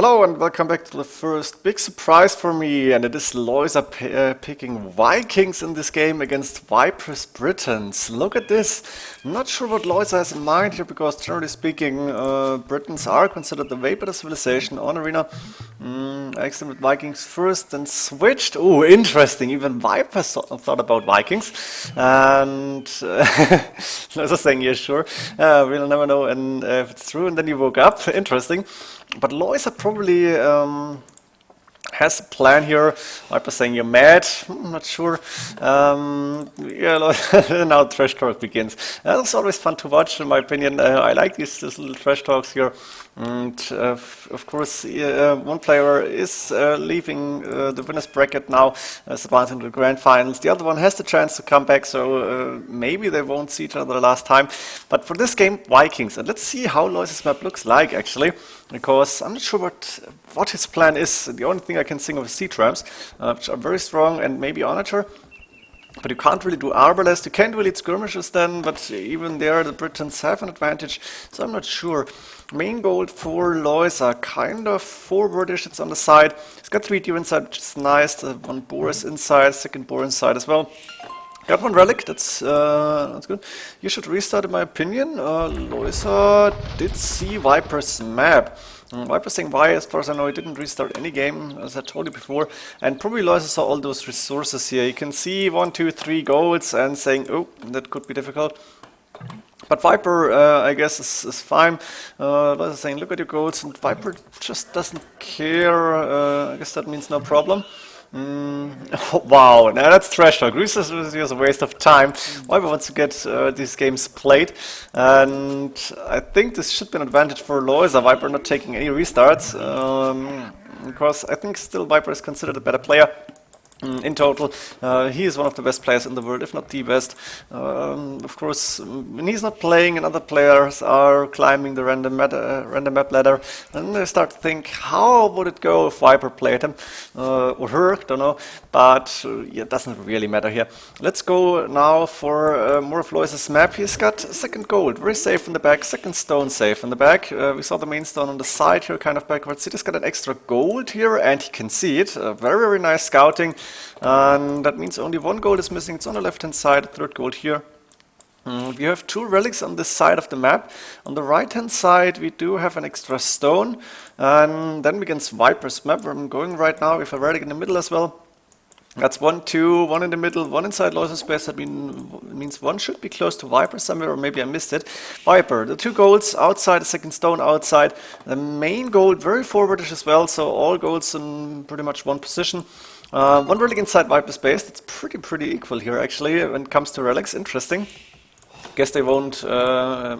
Hello and welcome back to the first big surprise for me, and it is Lojza picking Vikings in this game against Vipers Britons. Look at this. I'm not sure what Lojza has in mind here, because generally speaking, Britons are considered the way better civilization on Arena. I asked him with Vikings first, then switched. Oh, interesting. Even Vipers thought about Vikings. And Lojza saying, yeah, sure. We'll never know if it's true. And then he woke up. Interesting. But Lojza probably has a plan here. Viper saying you're mad. I'm not sure. Yeah, now trash talk begins. It's always fun to watch, in my opinion. I like these little trash talks here. And of course, one player is leaving the winner's bracket now, advancing to the grand finals. The other one has the chance to come back, so maybe they won't see each other the last time. But for this game, Vikings. And let's see how Lojza's map looks like, actually, because I'm not sure what his plan is. The only thing I can think of is siege rams, which are very strong, and maybe Onager. But you can't really do arbalest, you can't really skirmishes then, but even there the Britons have an advantage, so I'm not sure. Main goal for Lojza, kind of forwardish, it's on the side. He's got 3 deer inside, which is nice, one boar is inside, second boar inside as well. Got one relic, that's good. You should restart in my opinion. Lojza did see Viper's map. Viper saying why, as far as I know, he didn't restart any game, as I told you before. And probably Lojza saw all those resources here. You can see 1, 2, 3 golds and saying, oh, that could be difficult. But Viper, I guess, is fine. Lojza saying, look at your golds, and Viper just doesn't care. I guess that means no problem. Oh, wow, now that's trash talk. This is a waste of time. Viper wants to get these games played, and I think this should be an advantage for Lojza. Viper not taking any restarts, because I think still Viper is considered a better player. In total, he is one of the best players in the world, if not the best. Of course, when he's not playing and other players are climbing the random map ladder, then they start to think, how would it go if Viper played him? Or her, don't know. But yeah, it doesn't really matter here. Let's go now for more of Lojza's map. He's got second gold, very safe in the back, second stone safe in the back. We saw the main stone on the side here, kind of backwards. He just got an extra gold here, and he can see it. Very, very nice scouting. And that means only one gold is missing. It's on the left hand side, third gold here. We have 2 relics on this side of the map. On the right hand side we do have an extra stone, and then against Viper's map where I'm going right now, if a relic in the middle as well. That's 1, 2, 1 in the middle, 1 inside Lojza's space. That means 1 should be close to Viper somewhere, or maybe I missed it. Viper, the 2 golds outside, the second stone outside. The main gold very forwardish as well, so all golds in pretty much one position. 1 relic inside Viper's base. That's pretty equal here actually when it comes to relics. Interesting. Guess they won't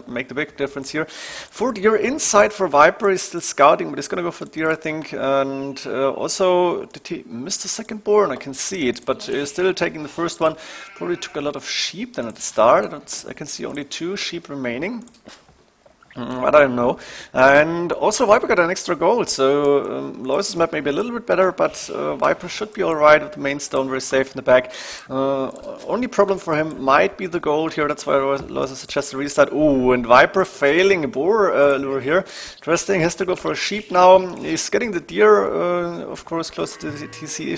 make the big difference here. 4 deer inside for Viper. He's still scouting, but he's gonna go for deer, I think. And also, did he miss the second boar? And I can see it, but still taking the first one. Probably took a lot of sheep then at the start. I can see only 2 sheep remaining. I don't know. And also Viper got an extra gold, so Lojza's map may be a little bit better, but Viper should be alright with the main stone, very safe in the back. Only problem for him might be the gold here, that's why Lojza suggests a restart. Ooh, and Viper failing a boar lure here. Interesting, has to go for a sheep now. He's getting the deer, of course, close to the TC,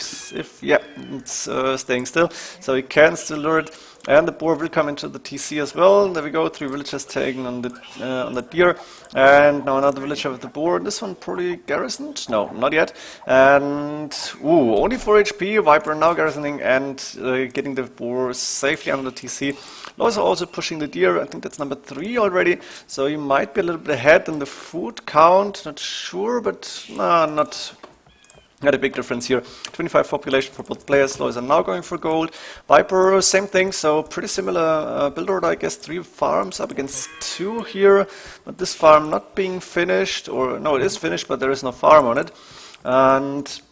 yeah, it's staying still, so he can still lure it. And the boar will come into the TC as well. There we go, 3 villagers taken on the deer. And now another villager with the boar. This one probably garrisoned? No, not yet. And, ooh, only 4 HP. Viper now garrisoning and getting the boar safely under the TC. Lojza also pushing the deer. I think that's number 3 already. So he might be a little bit ahead in the food count. Not sure, but not a big difference here. 25 population for both players. Lojza now going for gold. Viper, same thing, so pretty similar build order, I guess. 3 farms up against 2 here. But this farm not being finished, or no, it is finished, but there is no farm on it. And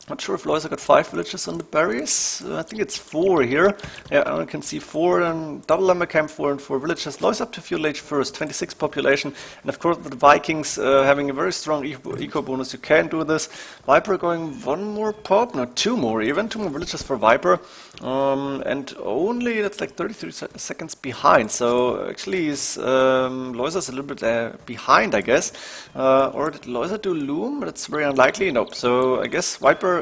Not sure if Lojza got 5 villages on the barriers. I think it's 4 here. Yeah, I can see 4 and double lumber camp, 4 and 4 villages. Lojza up to feudal age first, 26 population. And of course with the Vikings having a very strong eco bonus, you can do this. Viper going 1 more pop, no 2 more even, 2 more villages for Viper. And only, that's like 33 seconds behind. So actually Lojza's a little bit behind, I guess. Or did Lojza do loom? That's very unlikely. Nope. So I guess Viper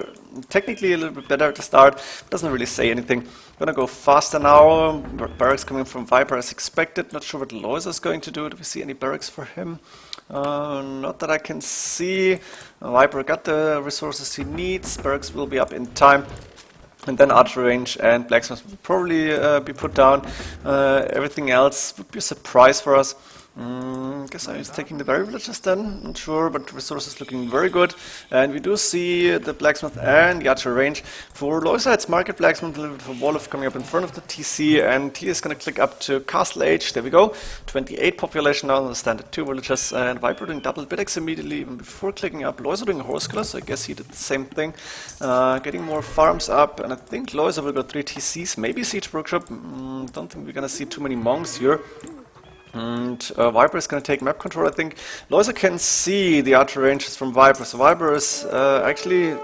technically a little bit better to start, doesn't really say anything. Gonna go faster now. Barracks coming from Viper as expected. Not sure what Lojza is going to do. Do we see any barracks for him? Not that I can see. Viper got the resources he needs. Barracks will be up in time. And then archery range and blacksmith will probably be put down. Everything else would be a surprise for us. Guess I was taking the berry villages then, not sure, but the resources looking very good. And we do see the blacksmith and the archer range. For Lojza, it's market blacksmith, a little bit of a Wolof coming up in front of the TC, and he is going to click up to castle age. There we go, 28 population now on the standard 2 villages, and Viper doing double bidex immediately even before clicking up. Lojza doing a horse killer, so I guess he did the same thing. Getting more farms up, and I think Lojza will go 3 TCs, maybe siege workshop. Don't think we're going to see too many monks here. And Viper is going to take map control, I think. Lojza can see the archer ranges from Viper, so Viper is actually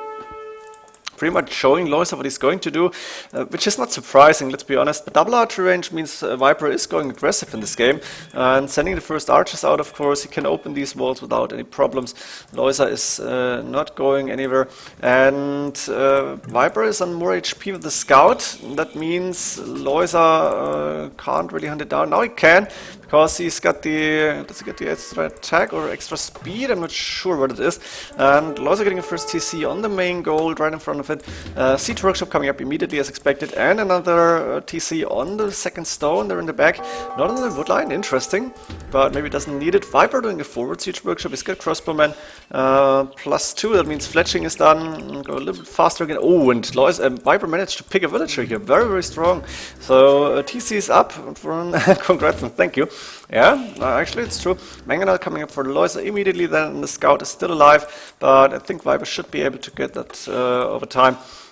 pretty much showing Lojza what he's going to do, which is not surprising, let's be honest. The double archer range means Viper is going aggressive in this game, and sending the first archers out, of course, he can open these walls without any problems. Lojza is not going anywhere, and Viper is on more HP with the scout. That means Lojza can't really hunt it down. Now he can, because he's got the, does he get the extra attack or extra speed? I'm not sure what it is. And Lojza getting a first TC on the main gold right in front of it. Siege workshop coming up immediately as expected, and another TC on the second stone there in the back. Not on the wood line, interesting, but maybe doesn't need it. Viper doing a forward siege workshop. He's got crossbowman +2. That means fletching is done. Go a little bit faster again. Oh, and Viper managed to pick a villager here. Very, very strong. So TC is up. Congrats and thank you. Yeah, actually it's true. Mangonel coming up for Lojza immediately then. The scout is still alive, but I think Viper should be able to get that over time.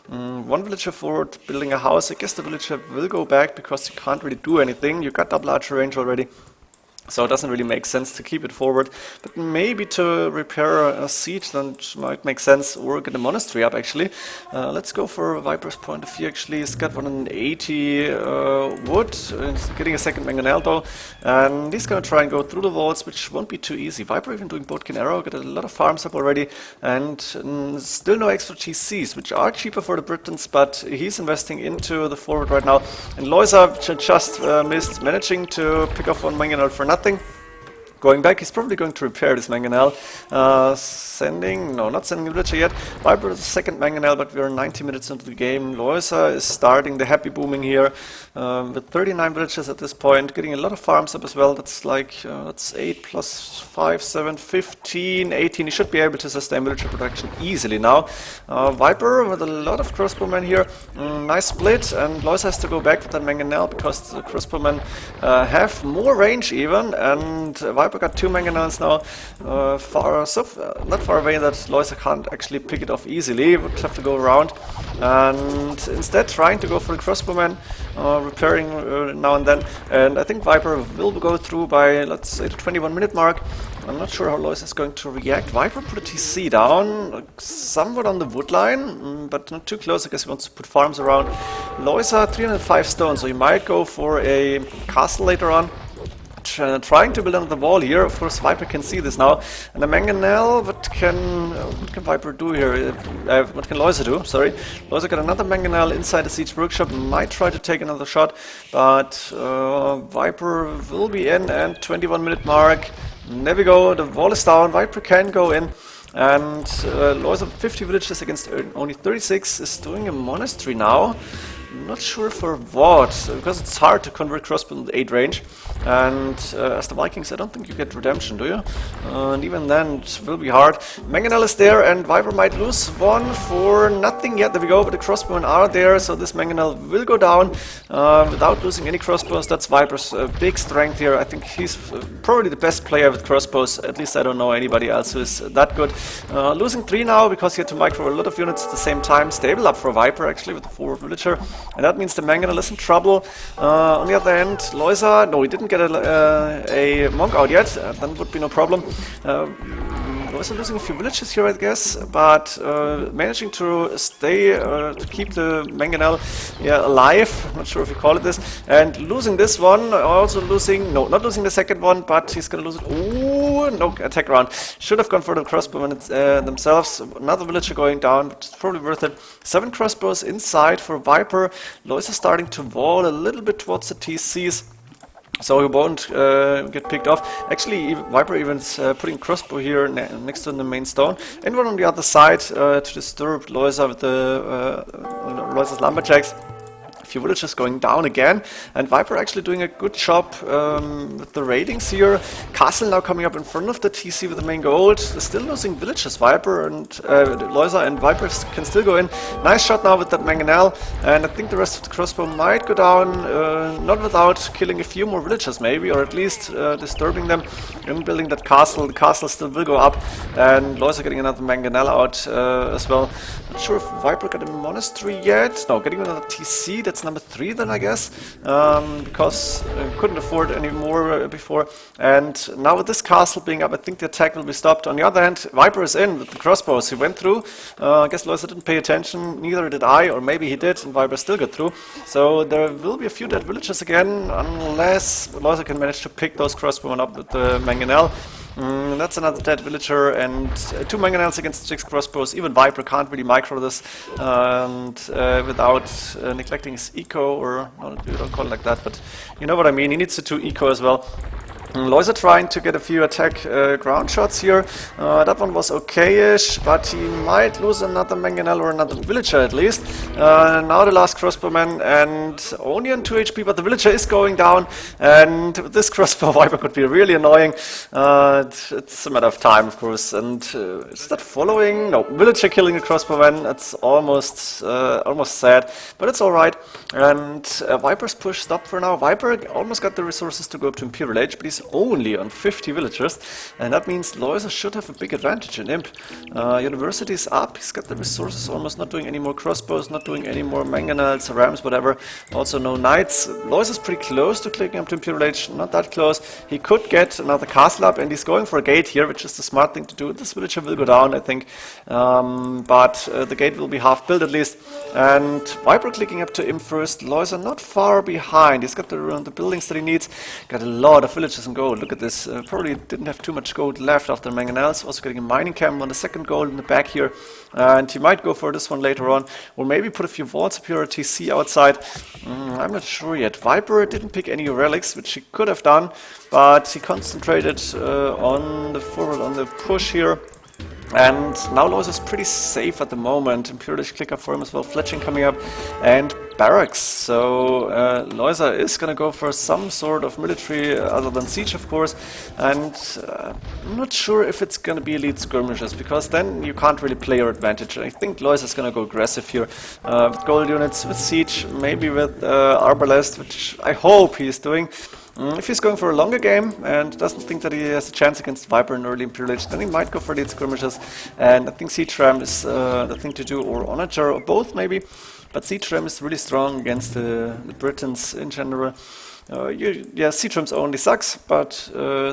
One villager forward, building a house. I guess the villager will go back because you can't really do anything. You got double archer range already. So it doesn't really make sense to keep it forward, but maybe to repair a siege that might make sense, or get a monastery up actually. Let's go for Viper's point of view actually. He's got 180 wood, he's getting a second mangonel though, and he's gonna try and go through the walls, which won't be too easy. Viper even doing Bodkin Arrow, got a lot of farms up already, and still no extra TCs, which are cheaper for the Britons, but he's investing into the forward right now. And Lojza just missed, managing to pick off one mangonel for nothing. Going back, he's probably going to repair this mangonel. Not sending a villager yet. Viper is the second mangonel, but we're 90 minutes into the game. Lojza is starting the happy booming here with 39 villagers at this point, getting a lot of farms up as well. That's like, that's 8 plus 5, 7, 15, 18. He should be able to sustain villager production easily now. Viper with a lot of crossbowmen here. Nice split, and Lojza has to go back with that mangonel because the crossbowmen have more range even, and Viper got 2 mangonels now, not far away that Lojza can't actually pick it off easily. Would have to go around, and instead trying to go for the crossbowman, repairing now and then. And I think Viper will go through by, let's say, the 21-minute mark. I'm not sure how Lojza is going to react. Viper put a TC down, somewhat on the wood line, but not too close. I guess he wants to put farms around. Lojza 305 stone, so he might go for a castle later on. Trying to build another wall here. Of course, Viper can see this now. And the mangonel, what can Viper do here? What can Lojza do? Sorry. Lojza got another mangonel inside the siege workshop. Might try to take another shot, but Viper will be in, and 21-minute mark. There we go. The wall is down. Viper can go in. And Lojza 50 villages against only 36 is doing a monastery now. not sure for what, because it's hard to convert crossbow in the 8 range. And as the Vikings, I don't think you get redemption, do you? And even then, it will be hard. Mangonel is there, and Viper might lose one for nothing yet. There we go, but the crossbowmen are there, so this Mangonel will go down without losing any crossbows. That's Viper's big strength here. I think he's probably the best player with crossbows. At least I don't know anybody else who is that good. Losing 3 now because he had to micro a lot of units at the same time. Stable up for Viper actually with the 4 villager, and that means the Mangonel is in trouble. On the other hand, Lojza, no, he didn't get a monk out yet. Then would be no problem. Also losing a few villages here, I guess, but managing to stay, to keep the Mangonel alive, not sure if you call it this, and losing this one, also losing, no, not losing the second one, but he's gonna lose it. Ooh, no, attack round. Should have gone for the crossbowmen themselves. Another villager going down, which is probably worth it. 7 crossbows inside for Viper. Lois is starting to wall a little bit towards the TCs. So he won't get picked off. Actually, Viper even's putting crossbow here next to the main stone, and one on the other side to disturb Lojza with the Lojza's lumberjacks. A few villages going down again, and Viper actually doing a good job with the raidings here. Castle now coming up in front of the TC with the main gold. They're still losing villages, Viper and Lojza, and Viper can still go in. Nice shot now with that Mangonel, and I think the rest of the crossbow might go down, not without killing a few more villagers maybe, or at least disturbing them and building that castle. The castle still will go up, and Lojza getting another Mangonel out as well. Not sure if Viper got a monastery yet. No, getting another TC. That's number 3 then, I guess, because couldn't afford any more before. And now with this castle being up, I think the attack will be stopped. On the other hand, Viper is in with the crossbows. He went through. I guess Lojza didn't pay attention, neither did I, or maybe he did, and Viper still got through. So there will be a few dead villagers again, unless Lojza can manage to pick those crossbowmen up with the Mangonel. That's another dead villager, and 2 Mangonels against 6 crossbows. Even Viper can't really micro this and without neglecting his eco, or no, you don't call it like that, but you know what I mean. He needs to 2 eco as well. Lojza trying to get a few attack ground shots here. That one was okay-ish, but he might lose another Mangonel or another villager at least. Now the last crossbowman, and only on 2 HP, but the villager is going down, and with this crossbow Viper could be really annoying. It's a matter of time, of course. And is that following? No, villager killing a crossbowman. That's almost sad, but it's alright. And Viper's push stopped for now. Viper almost got the resources to go up to Imperial Age, but he's only on 50 villagers, and that means Lojza should have a big advantage in Imp. University is up, he's got the resources, almost not doing any more crossbows, not doing any more Mangonels, rams, whatever. Also no knights. Lojza's pretty close to clicking up to Imperial Age, not that close. He could get another castle up, and he's going for a gate here, which is the smart thing to do. This villager will go down, I think, but the gate will be half built at least. And Viper clicking up to Imp first. Lojza not far behind. He's got the buildings that he needs. Got a lot of villages in gold. Look at this. Probably didn't have too much gold left after Mangonels. Also getting a mining camp on the second gold in the back here. And he might go for this one later on. Or maybe put a few vaults up here or TC outside. I'm not sure yet. Viper didn't pick any relics, which he could have done. But he concentrated on the forward, on the push here. And now Lojza is pretty safe at the moment. Imperial click up for him as well. Fletching coming up. And barracks. So Lojza is going to go for some sort of military other than siege, of course. And I'm not sure if it's going to be elite skirmishes, because then you can't really play your advantage. I think Lojza is going to go aggressive here. With gold units, with siege, maybe with arbalest, which I hope he is doing. If he's going for a longer game and doesn't think that he has a chance against Viper in early Imperial Age, then he might go for elite skirmishes. And I think siege ram is the thing to do, or onager, or both maybe. But siege ram is really strong against the Britons in general. Siege rams only sucks, but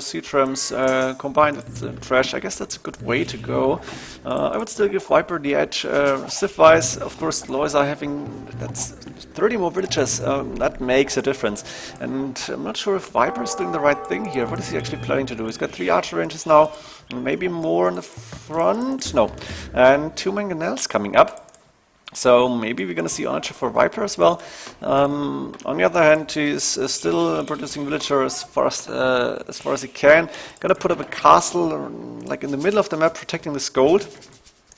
siege rams combined with trash, I guess that's a good way to go. I would still give Viper the edge. Civ-wise, of course, Lojza having that's 30 more villages, that makes a difference. And I'm not sure if Viper is doing the right thing here. What is he actually planning to do? He's got 3 archer ranges now, maybe more in the front. No, and 2 Mangonels coming up. So maybe we're going to see Onager for Viper as well. On the other hand, he's still producing villager as far as he can. Gonna put up a castle like in the middle of the map, protecting this gold.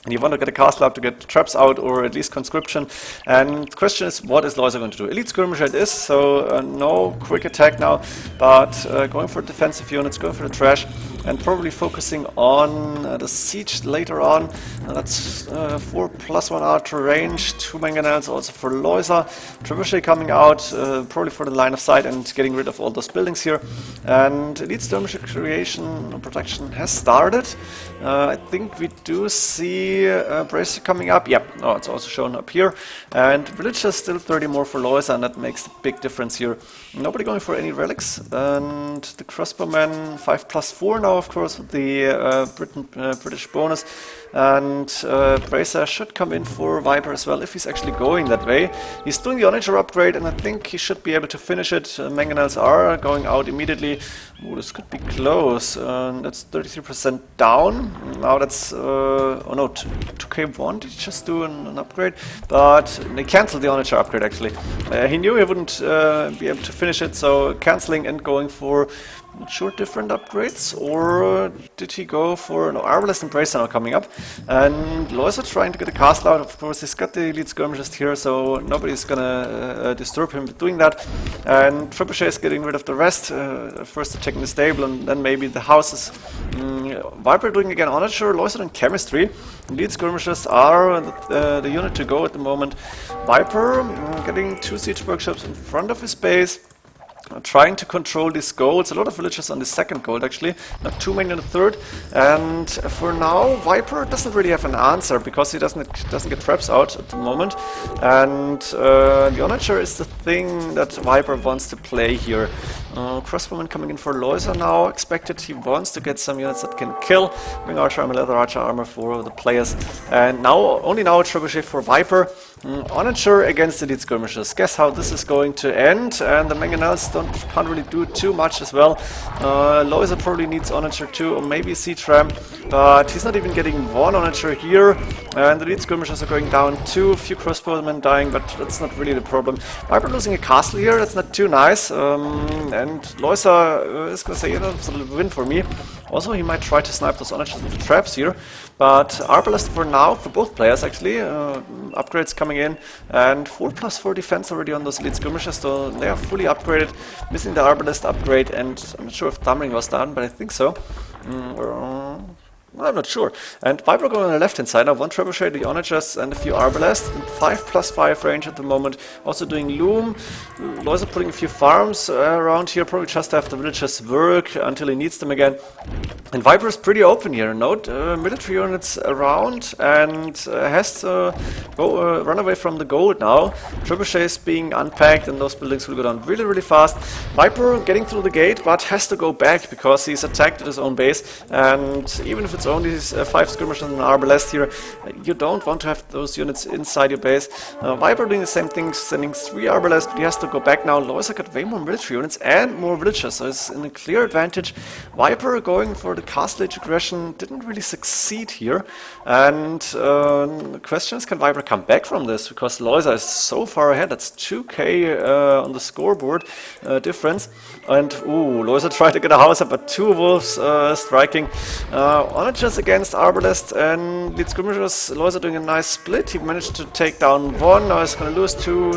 And you want to get a castle up to get traps out or at least conscription. And the question is, what is Lojza going to do? Elite skirmisher it is, so no quick attack now, but going for defensive units, going for the trash, and probably focusing on the siege later on. That's 4+1 archer range, 2 mangonels also for Lojza. Trebuchet coming out, probably for the line of sight and getting rid of all those buildings here. And elite skirmisher creation and protection has started. I think we do see Bracer coming up. Yep, oh, it's also shown up here. And villagers still 30 more for Lojza, and that makes a big difference here. Nobody going for any relics. And the crossbowmen 5+4 now, of course, with the British bonus. And Bracer should come in for Viper as well, if he's actually going that way. He's doing the Onager upgrade, and I think he should be able to finish it. Mangonels are going out immediately. Ooh, this could be close. That's 33% down. Now that's, oh no, 2K1 did he just do an upgrade? But they cancelled the Onager upgrade actually. He knew he wouldn't be able to finish it, so cancelling and going for, not sure, different upgrades, or did he go for, no, Arbalest and Bracer now coming up, and Lojza trying to get a castle out. Of course, he's got the elite skirmishers here, so nobody's gonna disturb him with doing that, and Trebuchet is getting rid of the rest, first attacking the stable, and then maybe the houses. Viper doing again Onager, Lojza doing chemistry. Elite skirmishers are the unit to go at the moment. Viper getting 2 siege workshops in front of his base. Trying to control these golds. A lot of villagers on the second gold actually, not too many on the third. And for now, Viper doesn't really have an answer because he doesn't get traps out at the moment. And the Onager is the thing that Viper wants to play here. Crossbowman coming in for Lojza now. Expected he wants to get some units that can kill. Wing archer armor, leather archer armor for the players. And now only now a trebuchet for Viper. Onager against elite skirmishers. Guess how this is going to end. And the mangonels can't really do too much as well. Lojza probably needs Onager too, or maybe siege ram, but he's not even getting one Onager here. And the elite skirmishers are going down too. A few crossbowmen dying, but that's not really the problem. Viper losing a castle here, that's not too nice. And Lojza is gonna say, you know, it's a little win for me. Also, he might try to snipe those Onagers with the traps here. But Arbalest for now, for both players actually, upgrades coming in, and 4+4 defense already on those elite skirmishers, so they are fully upgraded, missing the Arbalest upgrade, and I'm not sure if Dammering was done, but I think so. I'm not sure. And Viper going on the left hand side now, 1 trebuchet, the Onagers, and a few Arbalest, and 5+5 range at the moment. Also doing Loom. Lojza putting a few farms around here, probably just to have the villagers work until he needs them again. And Viper is pretty open here. Note military units around, and has to go run away from the gold now. Trebuchets being unpacked, and those buildings will go down really, really fast. Viper getting through the gate, but has to go back because he's attacked at his own base. And even if it's only 5 skirmishers and an Arbalest here, you don't want to have those units inside your base. Viper doing the same thing, sending 3 Arbalest, but he has to go back now. Lojza got way more military units and more villagers, so it's in a clear advantage. Viper going for the castle age aggression didn't really succeed here. And the question is, can Viper come back from this? Because Lojza is so far ahead, that's 2k on the scoreboard difference. And ooh, Lojza tried to get a house up, but 2 wolves striking. Onagers against Arbalest and elite skirmishers. Lojza doing a nice split. He managed to take down 1. Now he's going to lose 2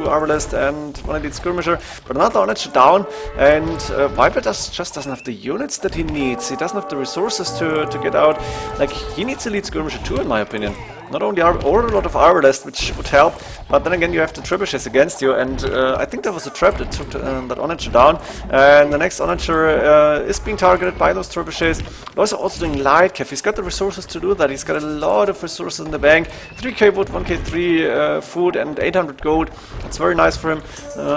Arbalest and 1 elite skirmisher. But another Onager down. And Viper just doesn't have the units that he needs. He doesn't have the resources to get out. Like, he needs elite skirmisher too, in my opinion. Not only or a lot of Arbalest, which would help, but then again you have the trebuchets against you, and I think there was a trap that took that Onager down, and the next Onager is being targeted by those trebuchets. Lojza also doing light cav. He's got the resources to do that. He's got a lot of resources in the bank. 3k wood, 1k3 food, and 800 gold. That's very nice for him.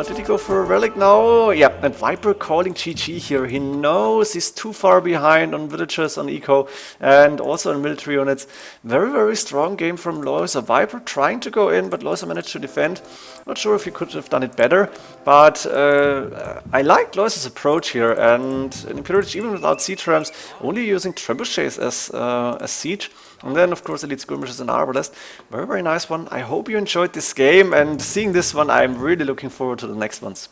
Did he go for a relic now? Yeah, and Viper calling GG here. He knows he's too far behind on villagers, on eco, and also on military units. Very, very strong game from Lojza. Viper trying to go in, but Lojza managed to defend. Not sure if he could have done it better, but I like Lojza's approach here, and in Imperial, even without siege rams, only using trebuchets as siege. And then, of course, elite skirmishes and Arbalest. Very, very nice one. I hope you enjoyed this game, and seeing this one, I'm really looking forward to the next ones.